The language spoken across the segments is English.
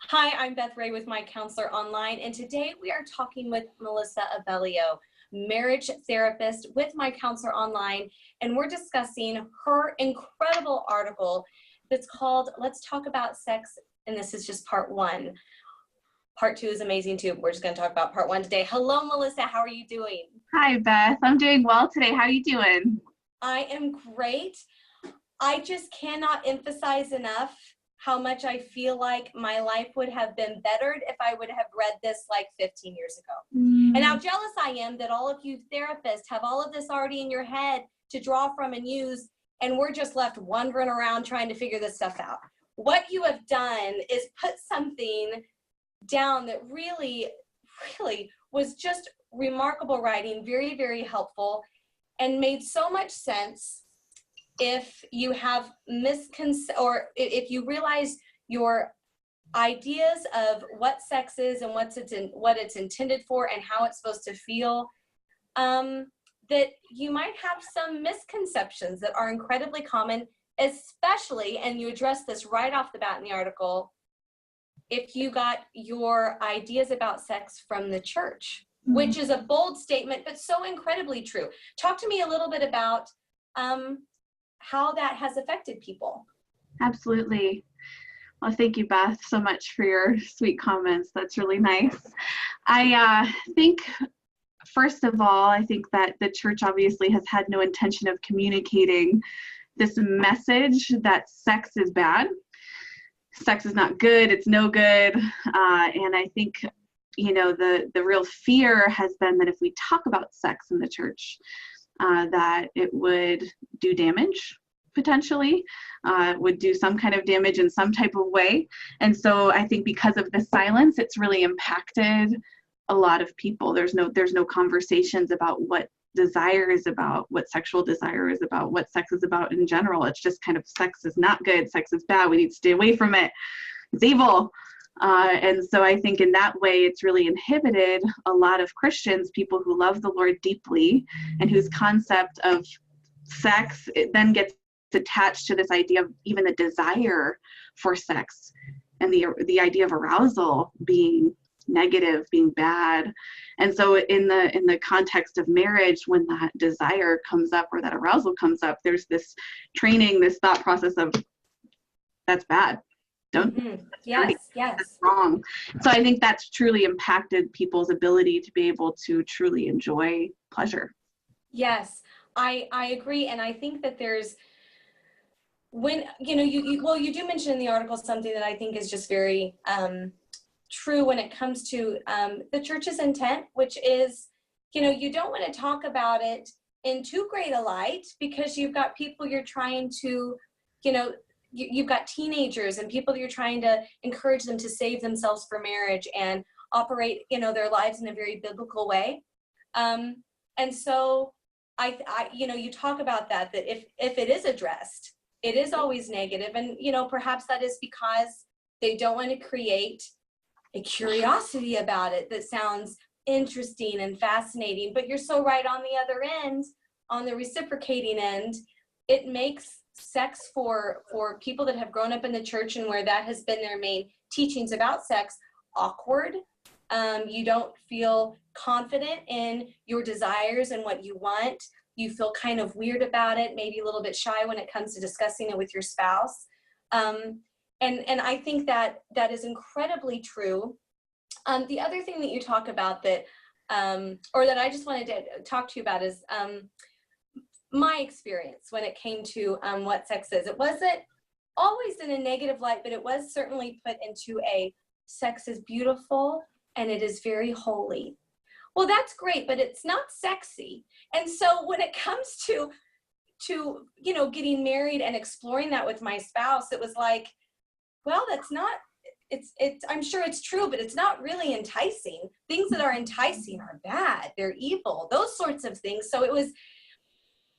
Hi, I'm Beth Ray with MyCounselor.Online, and today we are talking with Melissa Abellio, marriage therapist with MyCounselor.Online, and we're discussing her incredible article that's called Let's Talk About Sex, and this is just part one. Part two is amazing too. We're just going to talk about part one today. Hello, Melissa. How are you doing? Hi, Beth. I'm doing well today. How are you doing? I am great. I just cannot emphasize enough how much I feel like my life would have been bettered if I would have read this like 15 years ago. And how jealous I am that all of you therapists have all of this already in your head to draw from and use, and we're just left wandering around trying to figure this stuff out. What you have done is put something down that really was just remarkable writing, very, very helpful, and made so much sense if you have or if you realize your ideas of what sex is and what it's intended for and how it's supposed to feel, that you might have some misconceptions that are incredibly common, especially, and you address this right off the bat in the article, if you got your ideas about sex from the church, which is a bold statement, but so incredibly true. Talk to me a little bit about how that has affected people. Absolutely. Well, thank you, Beth, so much for your sweet comments. That's really nice. I think, first of all, I think that the church obviously has had no intention of communicating this message that sex is bad. Sex is not good. It's no good. And I think, you know, the real fear has been that if we talk about sex in the church, that it would do damage, potentially, would do some kind of damage in some type of way. And so I think because of the silence, it's really impacted a lot of people. There's no conversations about what desire is about, what sexual desire is about, what sex is about in general. It's just kind of sex is not good, sex is bad, we need to stay away from it, it's evil. And so I think in that way, it's really inhibited a lot of Christians, people who love the Lord deeply and whose concept of sex, it then gets attached to this idea of even the desire for sex and the idea of arousal being negative, being bad. And so in the context of marriage, when that desire comes up or that arousal comes up, there's this training, this thought process of that's bad. Yes, that's wrong. So I think that's truly impacted people's ability to be able to truly enjoy pleasure. Yes, I agree. And I think that there's, when, you know, you do mention in the article something that I think is just very true when it comes to the church's intent, which is, you know, you don't want to talk about it in too great a light because you've got people you're trying to, you know, you've got teenagers and people that you're trying to encourage them to save themselves for marriage and operate, you know, their lives in a very biblical way. And so I you know, you talk about that if it is addressed, it is always negative. And, you know, perhaps that is because they don't want to create a curiosity about it that sounds interesting and fascinating. But you're so right, on the other end, on the reciprocating end, it makes sex for people that have grown up in the church and where that has been their main teachings about sex awkward. You don't feel confident in your desires and what you want. You feel kind of weird about it, maybe a little bit shy when it comes to discussing it with your spouse. And I think that is incredibly true. The other thing that you talk about that, or that I just wanted to talk to you about is my experience when it came to what sex is. It wasn't always in a negative light, but it was certainly put into a sex is beautiful and it is very holy. Well, that's great, but it's not sexy. And so when it comes to you know, getting married and exploring that with my spouse, it was like, well, that's not, it's I'm sure it's true, but it's not really enticing. Things that are enticing are bad, they're evil, those sorts of things. So it was,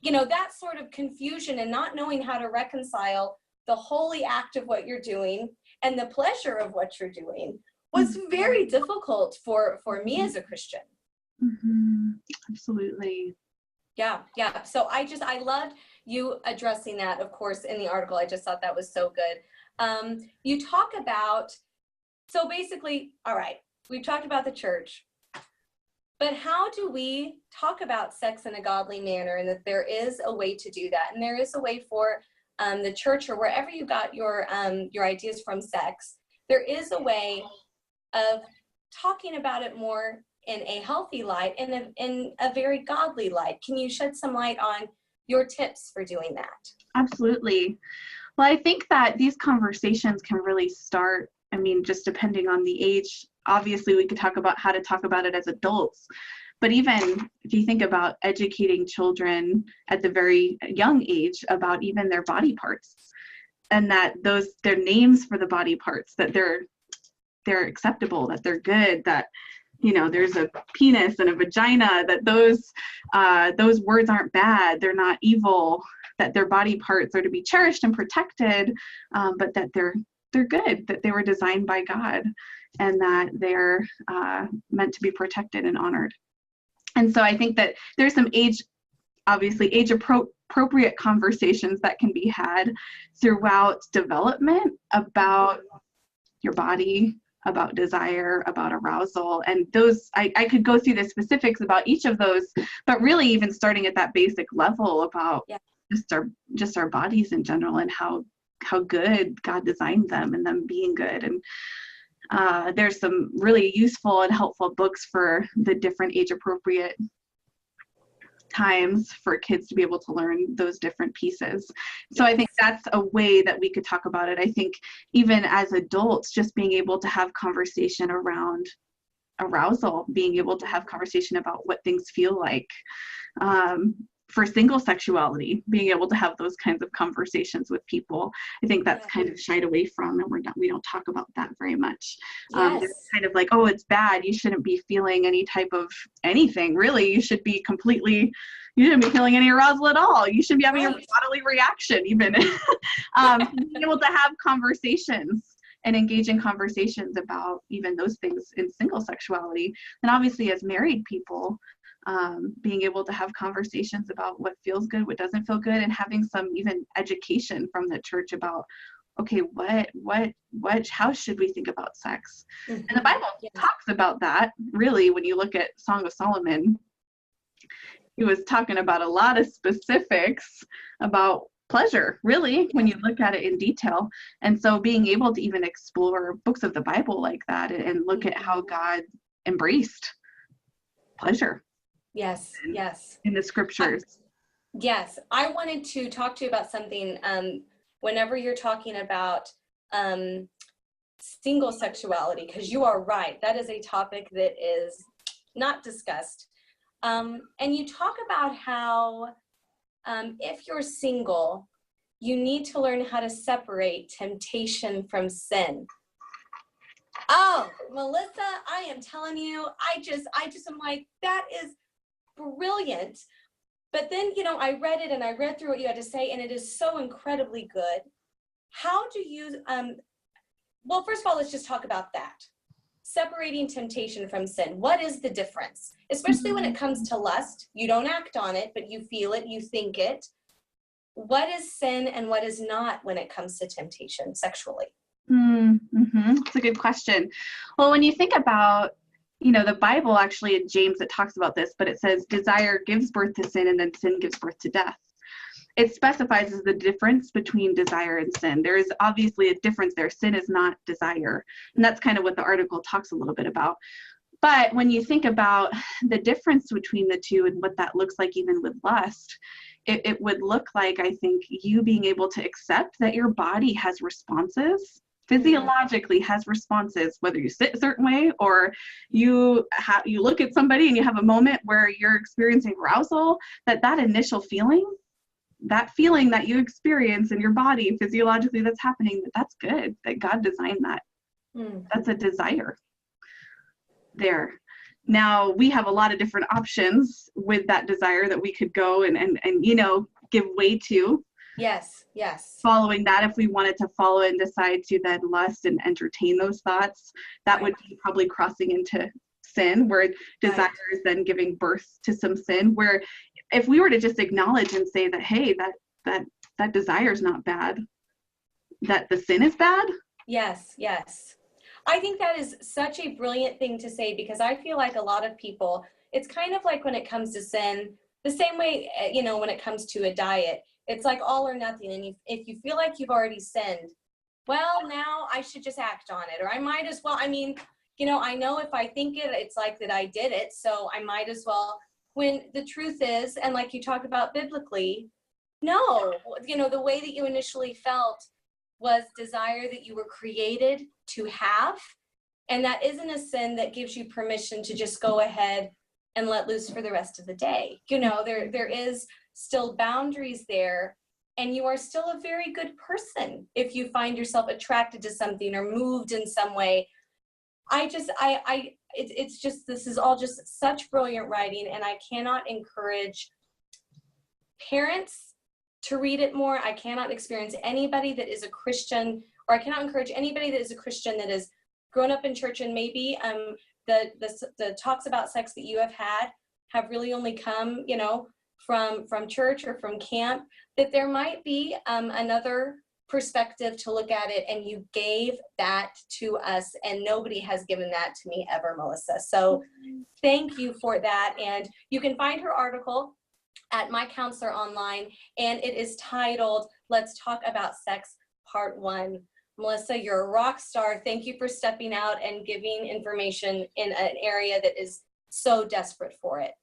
you know, that sort of confusion and not knowing how to reconcile the holy act of what you're doing and the pleasure of what you're doing was very difficult for me as a Christian. Absolutely. Yeah. So I loved you addressing that, of course, in the article. I just thought that was so good. You talk about So basically, all right, we've talked about the church, but how do we talk about sex in a godly manner, and that there is a way to do that, and there is a way for the church or wherever you got your ideas from sex, there is a way of talking about it more in a healthy light and in a very godly light. Can you shed some light on your tips for doing that? Absolutely. Well, I think that these conversations can really start, I mean, just depending on the age. Obviously, we could talk about how to talk about it as adults, but even if you think about educating children at the very young age about even their body parts, and that their names for the body parts, that they're acceptable, that they're good, that there's a penis and a vagina, that those words aren't bad, they're not evil, that their body parts are to be cherished and protected, but that they're good, that they were designed by God, and that they're meant to be protected and honored. And so I think that there's some age appropriate conversations that can be had throughout development about your body, about desire, about arousal. And those, I could go through the specifics about each of those, but really even starting at that basic level about just our bodies in general, and how good God designed them, and them being good. And there's some really useful and helpful books for the different age appropriate times for kids to be able to learn those different pieces. So I think that's a way that we could talk about it. I think even as adults, just being able to have conversation around arousal, being able to have conversation about what things feel like. For single sexuality, being able to have those kinds of conversations with people. I think that's kind of shied away from, and we don't talk about that very much. It's kind of like, oh, it's bad, you shouldn't be feeling any type of anything, really. You shouldn't be feeling any arousal at all. You shouldn't be having a bodily reaction even. Being able to have conversations and engage in conversations about even those things in single sexuality. And obviously as married people, being able to have conversations about what feels good, what doesn't feel good, and having some even education from the church about, okay, how should we think about sex? And the Bible talks about that. Really, when you look at Song of Solomon, he was talking about a lot of specifics about pleasure, really, when you look at it in detail. And so being able to even explore books of the Bible like that, and look at how God embraced pleasure. Yes. In the scriptures. Yes. I wanted to talk to you about something. Whenever you're talking about single sexuality, because you are right, that is a topic that is not discussed. And you talk about how if you're single, you need to learn how to separate temptation from sin. Oh, Melissa, I am telling you, I just am like, that is brilliant. But then, I read it and I read through what you had to say, and it is so incredibly good. How do you, well, first of all, let's just talk about that. Separating temptation from sin. What is the difference? Especially when it comes to lust. You don't act on it, but you feel it, you think it. What is sin and what is not when it comes to temptation sexually? That's a good question. Well, when you think about, the Bible, actually in James, it talks about this, but it says desire gives birth to sin, and then sin gives birth to death. It specifies the difference between desire and sin. There is obviously a difference there. Sin is not desire. And that's kind of what the article talks a little bit about. But when you think about the difference between the two and what that looks like even with lust, it would look like, I think, you being able to accept that your body has responses, physiologically has responses, whether you sit a certain way or you look at somebody and you have a moment where you're experiencing arousal, that initial feeling, that feeling that you experience in your body physiologically that's happening, that's good, that God designed that. That's a desire there. Now we have a lot of different options with that desire that we could go and give way to. Yes. Following that, if we wanted to follow and decide to then lust and entertain those thoughts, that would be probably crossing into sin, where desire is then giving birth to some sin. Where if we were to just acknowledge and say that, hey, that desire is not bad, that the sin is bad. Yes. I think that is such a brilliant thing to say, because I feel like a lot of people, it's kind of like when it comes to sin, the same way, when it comes to a diet, it's like all or nothing. And if you feel like you've already sinned, well, now I should just act on it, or I might as well. I mean, I know if I think it, it's like that I did it, so I might as well. When the truth is, and like you talk about biblically, no, the way that you initially felt was desire that you were created to have. And that isn't a sin that gives you permission to just go ahead and let loose for the rest of the day. There is still boundaries there, and you are still a very good person if you find yourself attracted to something or moved in some way. It's just, this is all just such brilliant writing, and I cannot encourage parents to read it more. I cannot experience anybody that is a Christian, or I cannot encourage anybody that is a Christian that has grown up in church, and maybe the talks about sex that you have had have really only come, from church or from camp, that there might be another perspective to look at it, and you gave that to us, and nobody has given that to me ever, Melissa. So thank you for that. And you can find her article at MyCounselor.Online, and it is titled "Let's Talk About Sex Part 1. Melissa, you're a rock star. Thank you for stepping out and giving information in an area that is so desperate for it.